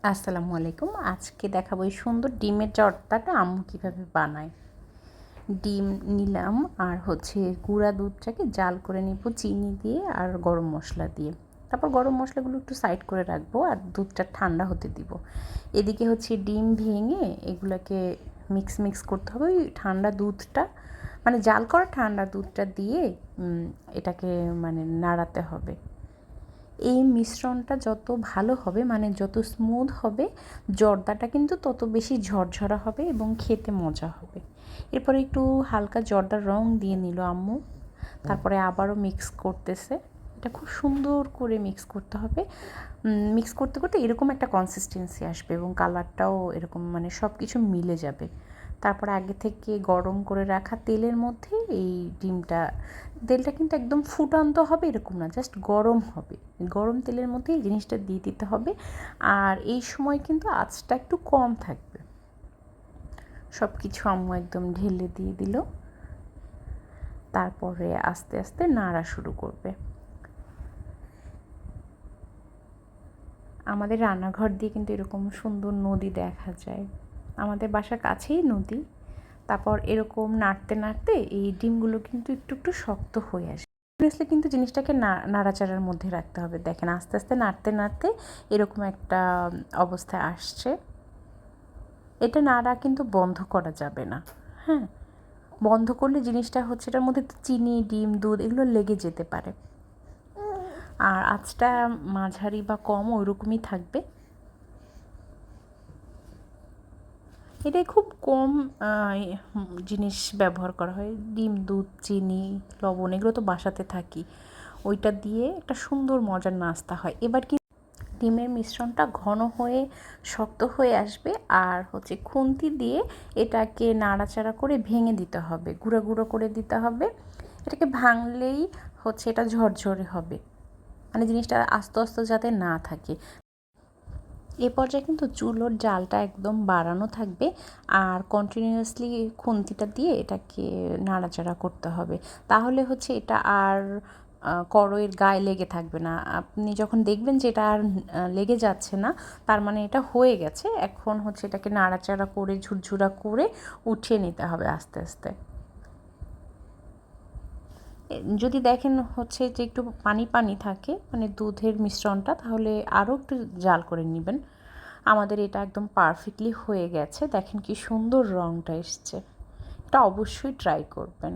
আসসালামু আলাইকুম। আজকে দেখাবো এই সুন্দর ডিমের ভর্তাটা আম্মু কীভাবে বানায়। ডিম নিলাম আর গুঁড়া দুধটাকে জাল করে নিব চিনি দিয়ে আর গরম মশলা দিয়ে। তারপর গরম মশলাগুলো একটু সাইড করে রাখবো আর দুধটা ঠান্ডা হতে দিব। এদিকে ডিম ভেঙে এগুলোকে মিক্স করতে হবে। ওই ঠান্ডা দুধটা মানে জাল করা ঠান্ডা দুধটা দিয়ে এটাকে মানে নাড়াতে হবে। এই মিশ্রণটা যত ভালো হবে মানে যত স্মুথ হবে জর্দাটা কিন্তু তত বেশি ঝরঝরা হবে এবং খেতে মজা হবে। এরপরে একটু হালকা জর্দার রং দিয়ে নিল আম্মু। তারপরে আবারও মিক্স করতেছে। এটা খুব সুন্দর করে মিক্স করতে হবে। মিক্স করতে করতে এরকম একটা কনসিস্টেন্সি আসবে এবং কালারটাও এরকম মানে সব কিছু মিলে যাবে। তারপর আগে থেকে গরম করে রাখা তেলের মধ্যে এই তেলটা কিন্তু একদম ফুটন্ত হবে এরকম না, জাস্ট গরম হবে। গরম তেলের মধ্যে এই জিনিসটা দিয়ে দিতে হবে। আর এই সময় কিন্তু আঁচটা একটু কম থাকবে। সব কিছু আম্মু একদম ঢেলে দিয়ে দিল। তারপরে আস্তে আস্তে নাড়া শুরু করবে। আমাদের রান্নাঘর দিয়ে কিন্তু এরকম সুন্দর নদী দেখা যায়। আমাদের বাসার কাছেই নদী। তারপর এরকম নাড়তে নাড়তে এই ডিমগুলো কিন্তু একটু একটু শক্ত হয়ে আসে। অবভিয়াসলি কিন্তু জিনিসটাকে নাড়াচাড়ার মধ্যে রাখতে হবে। দেখেন আস্তে আস্তে নাড়তে নাড়তে এরকম একটা অবস্থায় আসছে। এটা নাড়া কিন্তু বন্ধ করা যাবে না। হ্যাঁ, বন্ধ করলে জিনিসটা এটার মধ্যে চিনি, ডিম, দুধ এগুলো লেগে যেতে পারে। আর আঁচটা মাঝারি বা কম ওইরকমই থাকবে। এটাই খুব কম জিনিস ব্যবহার করা হয়। ডিম, দুধ, চিনি, লবণ এগুলো তো বাসাতে থাকি। ওইটা দিয়ে একটা সুন্দর মজার নাস্তা হয়। এবার কি ডিমের মিশ্রণটা ঘন হয়ে শক্ত হয়ে আসবে আর খুন্তি দিয়ে এটাকে নাড়াচাড়া করে ভেঙে দিতে হবে, গুঁড়ো গুঁড়ো করে দিতে হবে। এটাকে ভাঙলেই এটা ঝরঝরে হবে, মানে জিনিসটা আস্তে আস্তে যাতে না থাকে। এ পর্যায়ে কিন্তু চুলোর জালটা একদম বাড়ানো থাকবে আর কন্টিনিউয়াসলি খুন্তিটা দিয়ে এটাকে নাড়াচাড়া করতে হবে। তাহলে এটা আর কড়াইয়ের গায়ে লেগে থাকবে না। আপনি যখন দেখবেন যে এটা আর লেগে যাচ্ছে না, তার মানে এটা হয়ে গেছে। এখন এটাকে নাড়াচাড়া করে ঝুরঝুরা করে উঠিয়ে নিতে হবে আস্তে আস্তে। যদি দেখেন যে একটু পানি পানি থাকে মানে দুধের মিশ্রণটা, তাহলে আরও একটু জাল করে নেবেন। আমাদের এটা একদম পারফেক্টলি হয়ে গেছে। দেখেন কি সুন্দর রঙটা এসছে। এটা অবশ্যই ট্রাই করবেন।